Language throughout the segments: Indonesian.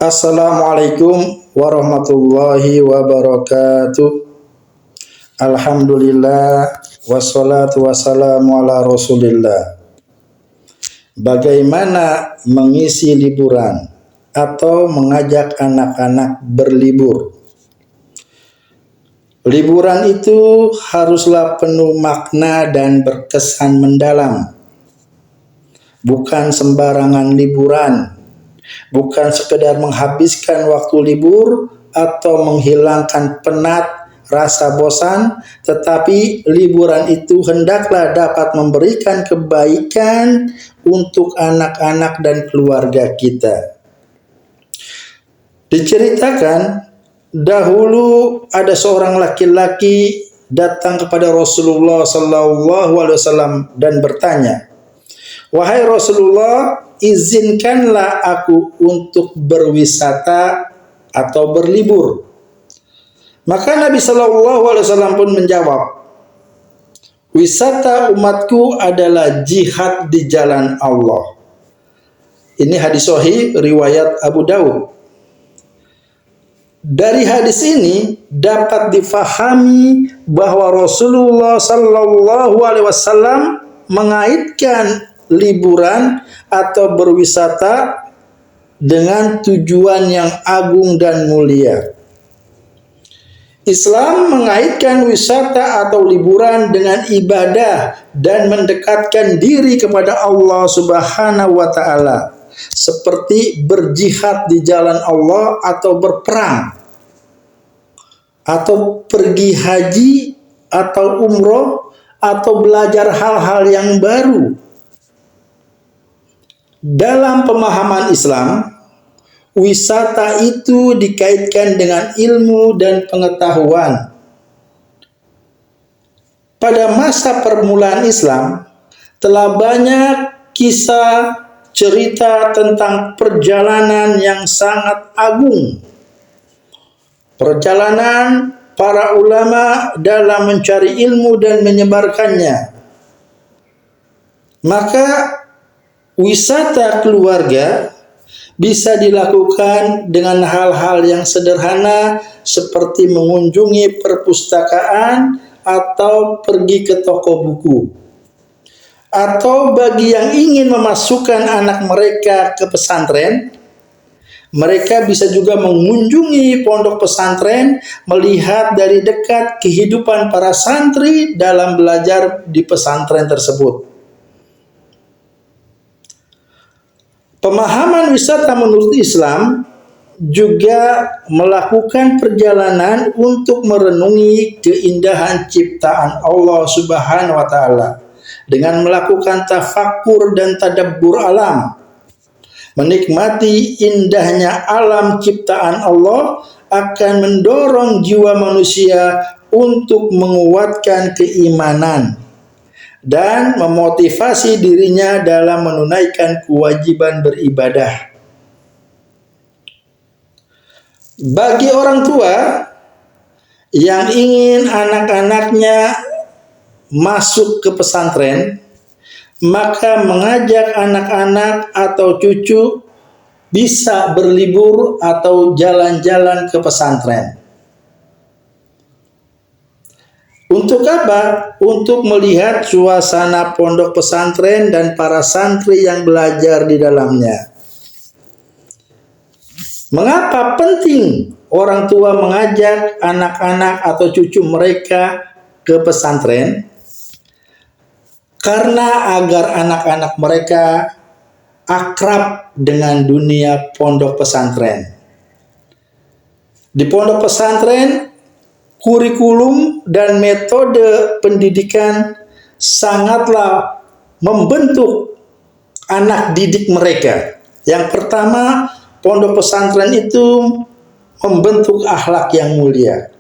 Assalamualaikum warahmatullahi wabarakatuh. Alhamdulillah wassalatu wassalamu ala Rasulillah. Bagaimana mengisi liburan atau mengajak anak-anak berlibur? Liburan itu haruslah penuh makna dan berkesan mendalam. Bukan sembarangan liburan. Bukan sekedar menghabiskan waktu libur atau menghilangkan penat, rasa bosan, tetapi liburan itu hendaklah dapat memberikan kebaikan untuk anak-anak dan keluarga kita. Diceritakan, dahulu ada seorang laki-laki datang kepada Rasulullah SAW dan bertanya, "Wahai Rasulullah, izinkanlah aku untuk berwisata atau berlibur." Maka Nabi SAW pun menjawab, "Wisata umatku adalah jihad di jalan Allah." Ini hadis sahih riwayat Abu Daud. Dari hadis ini dapat difahami bahwa Rasulullah SAW mengaitkan liburan atau berwisata dengan tujuan yang agung dan mulia. Islam mengaitkan wisata atau liburan dengan ibadah dan mendekatkan diri kepada Allah Subhanahu wa taala, seperti berjihad di jalan Allah atau berperang, atau pergi haji atau umroh, atau belajar hal-hal yang baru. Dalam pemahaman Islam, wisata itu dikaitkan dengan ilmu dan pengetahuan. Pada masa permulaan Islam, telah banyak kisah cerita tentang perjalanan yang sangat agung. Perjalanan para ulama dalam mencari ilmu dan menyebarkannya. Maka wisata keluarga bisa dilakukan dengan hal-hal yang sederhana seperti mengunjungi perpustakaan atau pergi ke toko buku. Atau bagi yang ingin memasukkan anak mereka ke pesantren, mereka bisa juga mengunjungi pondok pesantren, melihat dari dekat kehidupan para santri dalam belajar di pesantren tersebut. Pemahaman wisata menurut Islam juga melakukan perjalanan untuk merenungi keindahan ciptaan Allah Subhanahu wa taala dengan melakukan tafakkur dan tadabbur alam. Menikmati indahnya alam ciptaan Allah akan mendorong jiwa manusia untuk menguatkan keimanan dan memotivasi dirinya dalam menunaikan kewajiban beribadah. Bagi orang tua yang ingin anak-anaknya masuk ke pesantren, maka mengajak anak-anak atau cucu bisa berlibur atau jalan-jalan ke pesantren. Untuk apa? Untuk melihat suasana pondok pesantren dan para santri yang belajar di dalamnya. Mengapa penting orang tua mengajak anak-anak atau cucu mereka ke pesantren? Karena agar anak-anak mereka akrab dengan dunia pondok pesantren. Di pondok pesantren, kurikulum dan metode pendidikan sangatlah membentuk anak didik mereka. Yang pertama, pondok pesantren itu membentuk akhlak yang mulia.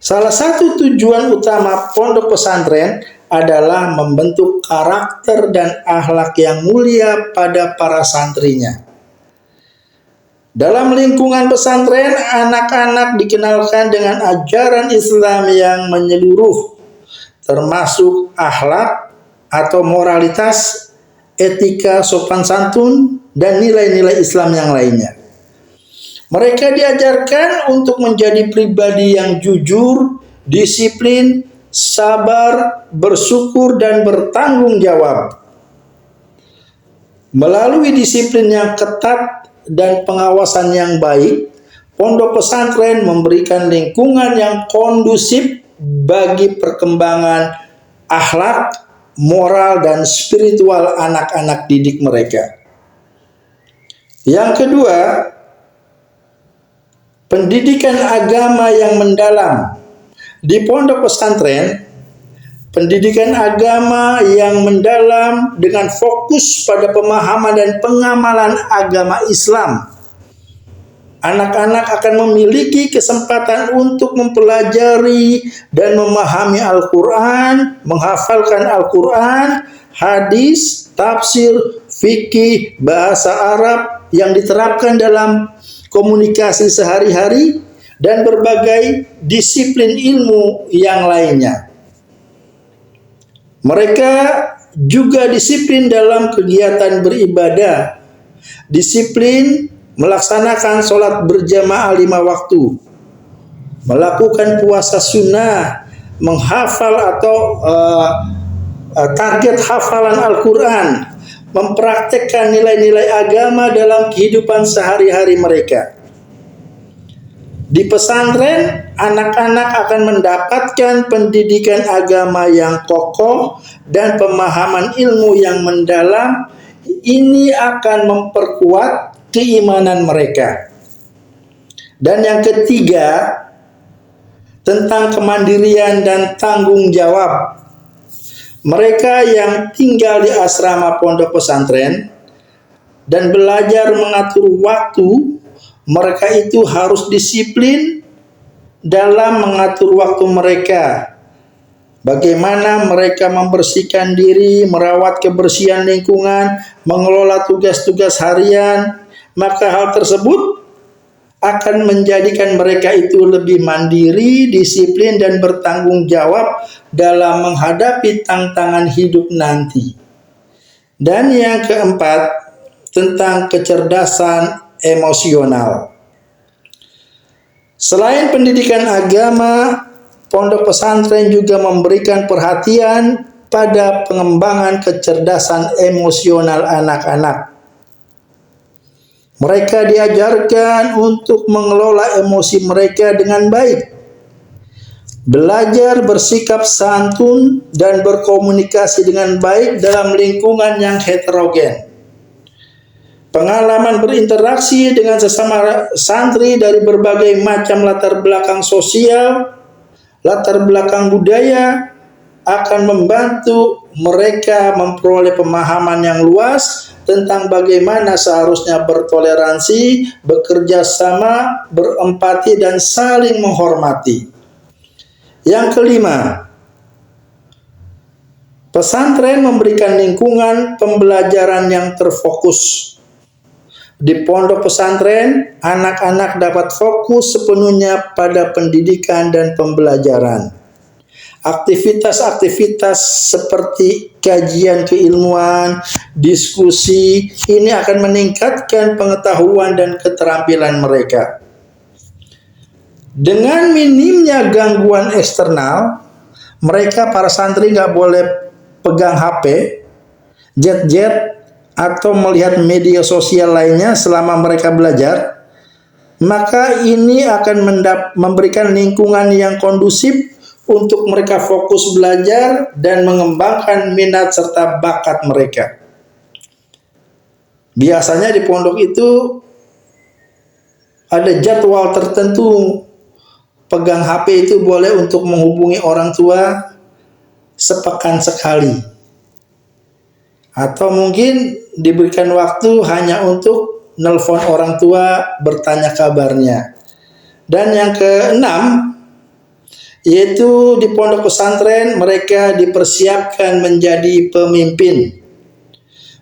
Salah satu tujuan utama pondok pesantren adalah membentuk karakter dan akhlak yang mulia pada para santrinya. Dalam lingkungan pesantren, anak-anak dikenalkan dengan ajaran Islam yang menyeluruh, termasuk akhlak atau moralitas, etika sopan santun, dan nilai-nilai Islam yang lainnya. Mereka diajarkan untuk menjadi pribadi yang jujur, disiplin, sabar, bersyukur, dan bertanggung jawab. Melalui disiplin yang ketat dan pengawasan yang baik, pondok pesantren memberikan lingkungan yang kondusif bagi perkembangan akhlak, moral, dan spiritual anak-anak didik mereka. Yang kedua, pendidikan agama yang mendalam. Di pondok pesantren, pendidikan agama yang mendalam dengan fokus pada pemahaman dan pengamalan agama Islam. Anak-anak akan memiliki kesempatan untuk mempelajari dan memahami Al-Quran, menghafalkan Al-Quran, hadis, tafsir, fikih, bahasa Arab yang diterapkan dalam komunikasi sehari-hari, dan berbagai disiplin ilmu yang lainnya. Mereka juga disiplin dalam kegiatan beribadah, disiplin melaksanakan sholat berjamaah 5 waktu, melakukan puasa sunnah, menghafal atau target hafalan Al-Quran, mempraktekkan nilai-nilai agama dalam kehidupan sehari-hari mereka. Di pesantren, anak-anak akan mendapatkan pendidikan agama yang kokoh dan pemahaman ilmu yang mendalam. Ini akan memperkuat keimanan mereka. Dan yang ketiga, tentang kemandirian dan tanggung jawab. Mereka yang tinggal di asrama pondok pesantren dan belajar mengatur waktu, mereka itu harus disiplin dalam mengatur waktu mereka. Bagaimana mereka membersihkan diri, merawat kebersihan lingkungan, mengelola tugas-tugas harian, maka hal tersebut akan menjadikan mereka itu lebih mandiri, disiplin, dan bertanggung jawab dalam menghadapi tantangan hidup nanti. Dan yang keempat, tentang kecerdasan emosional. Selain pendidikan agama, pondok pesantren juga memberikan perhatian pada pengembangan kecerdasan emosional anak-anak. Mereka diajarkan untuk mengelola emosi mereka dengan baik, belajar bersikap santun dan berkomunikasi dengan baik dalam lingkungan yang heterogen. Pengalaman berinteraksi dengan sesama santri dari berbagai macam latar belakang sosial, latar belakang budaya akan membantu mereka memperoleh pemahaman yang luas tentang bagaimana seharusnya bertoleransi, bekerja sama, berempati, dan saling menghormati. Yang kelima, pesantren memberikan lingkungan pembelajaran yang terfokus. Di pondok pesantren, anak-anak dapat fokus sepenuhnya pada pendidikan dan pembelajaran. Aktivitas-aktivitas seperti kajian keilmuan, diskusi, ini akan meningkatkan pengetahuan dan keterampilan mereka. Dengan minimnya gangguan eksternal, mereka para santri nggak boleh pegang HP, jet-jet, atau melihat media sosial lainnya selama mereka belajar, maka ini akan memberikan lingkungan yang kondusif untuk mereka fokus belajar dan mengembangkan minat serta bakat mereka. Biasanya di pondok itu ada jadwal tertentu, pegang HP itu boleh untuk menghubungi orang tua sepekan sekali. Atau mungkin diberikan waktu hanya untuk nelpon orang tua, bertanya kabarnya. Dan yang keenam, yaitu di pondok pesantren mereka dipersiapkan menjadi pemimpin.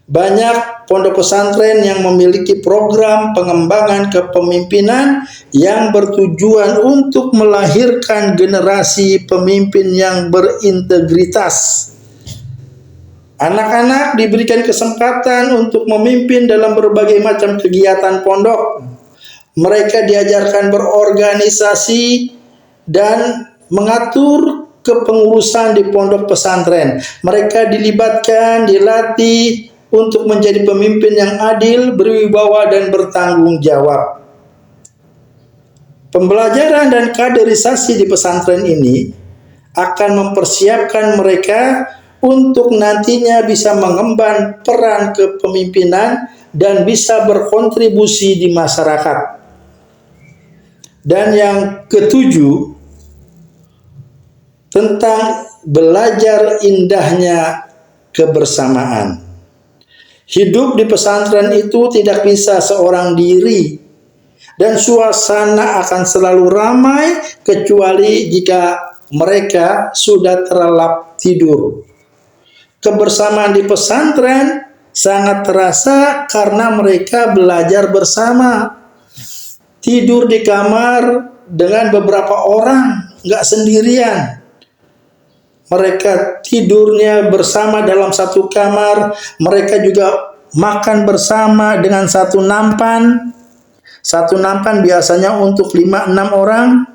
Banyak pondok pesantren yang memiliki program pengembangan kepemimpinan yang bertujuan untuk melahirkan generasi pemimpin yang berintegritas. Anak-anak diberikan kesempatan untuk memimpin dalam berbagai macam kegiatan pondok. Mereka diajarkan berorganisasi dan mengatur kepengurusan di pondok pesantren. Mereka dilibatkan, dilatih untuk menjadi pemimpin yang adil, berwibawa dan bertanggung jawab. Pembelajaran dan kaderisasi di pesantren ini akan mempersiapkan mereka untuk nantinya bisa mengemban peran kepemimpinan dan bisa berkontribusi di masyarakat. Dan yang ketujuh, tentang belajar indahnya kebersamaan. Hidup di pesantren itu tidak bisa seorang diri, dan suasana akan selalu ramai kecuali jika mereka sudah terlelap tidur. Kebersamaan di pesantren sangat terasa karena mereka belajar bersama. Tidur di kamar dengan beberapa orang, nggak sendirian. Mereka tidurnya bersama dalam satu kamar. Mereka juga makan bersama dengan satu nampan. Satu nampan biasanya untuk 5-6 orang.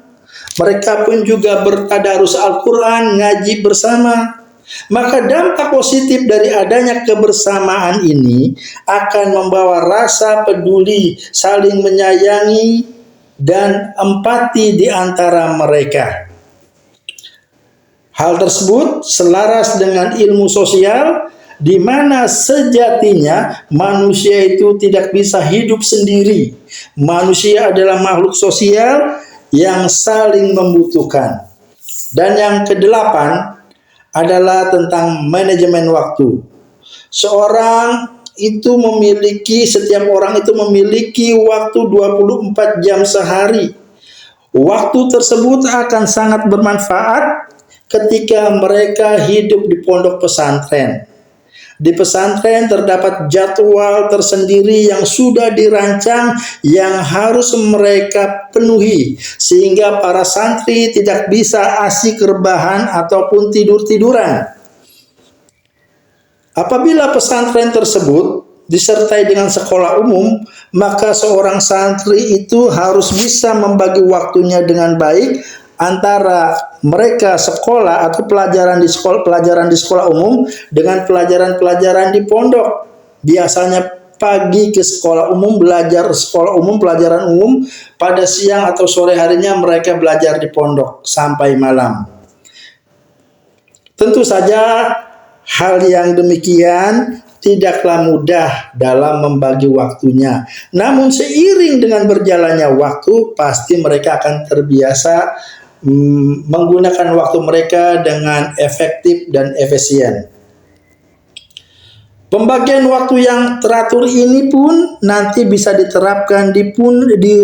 Mereka pun juga bertadarus Al-Quran, ngaji bersama. Maka dampak positif dari adanya kebersamaan ini akan membawa rasa peduli, saling menyayangi, dan empati di antara mereka. Hal tersebut selaras dengan ilmu sosial, di mana sejatinya manusia itu tidak bisa hidup sendiri. Manusia adalah makhluk sosial yang saling membutuhkan. Dan yang kedelapan adalah tentang manajemen waktu. Setiap orang itu memiliki waktu 24 jam sehari. Waktu tersebut akan sangat bermanfaat ketika mereka hidup di pondok pesantren. Di pesantren terdapat jadwal tersendiri yang sudah dirancang yang harus mereka penuhi, sehingga para santri tidak bisa asyik rebahan ataupun tidur-tiduran. Apabila pesantren tersebut disertai dengan sekolah umum, maka seorang santri itu harus bisa membagi waktunya dengan baik antara mereka sekolah atau pelajaran di sekolah umum dengan pelajaran di pondok. Biasanya pagi ke sekolah umum, pelajaran umum, pada siang atau sore harinya mereka belajar di pondok sampai malam. Tentu saja hal yang demikian tidaklah mudah dalam membagi waktunya. Namun seiring dengan berjalannya waktu, pasti mereka akan terbiasa menggunakan waktu mereka dengan efektif dan efisien. Pembagian waktu yang teratur ini pun nanti bisa diterapkan di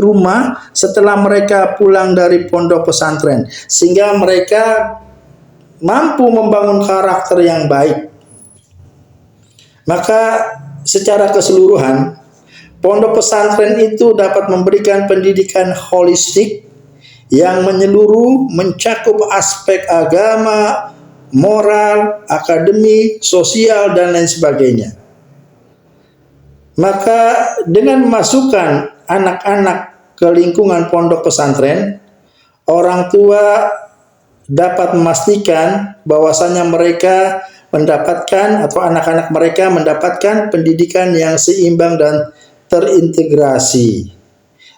rumah setelah mereka pulang dari pondok pesantren, sehingga mereka mampu membangun karakter yang baik. Maka secara keseluruhan, pondok pesantren itu dapat memberikan pendidikan holistik yang menyeluruh, mencakup aspek agama, moral, akademik, sosial, dan lain sebagainya. Maka dengan memasukkan anak-anak ke lingkungan pondok pesantren, orang tua dapat memastikan bahwasanya mereka mendapatkan atau anak-anak mereka mendapatkan pendidikan yang seimbang dan terintegrasi.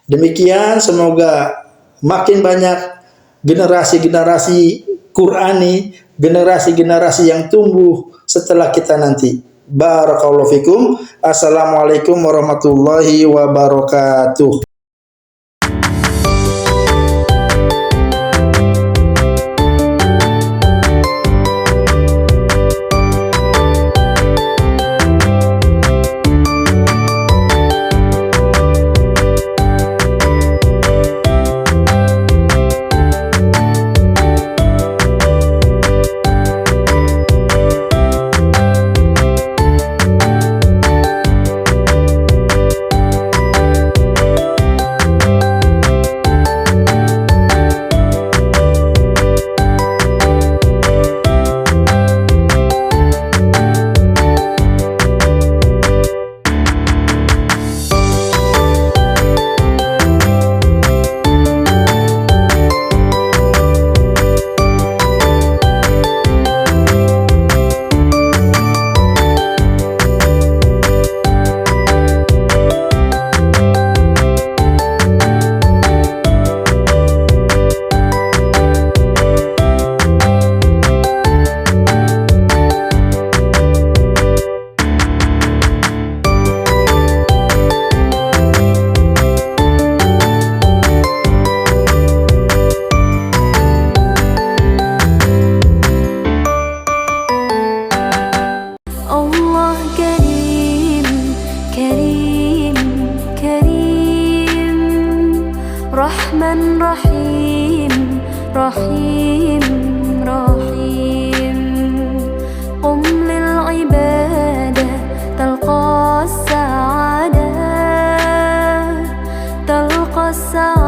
Demikian, semoga makin banyak generasi-generasi Qurani, generasi-generasi yang tumbuh setelah kita nanti. Barakallahu fikum. Assalamualaikum warahmatullahi wabarakatuh. Rahman Rahim, Rahim Rahim. Qum lil ibadah talqa as-sa'adah, talqa as-sa'adah.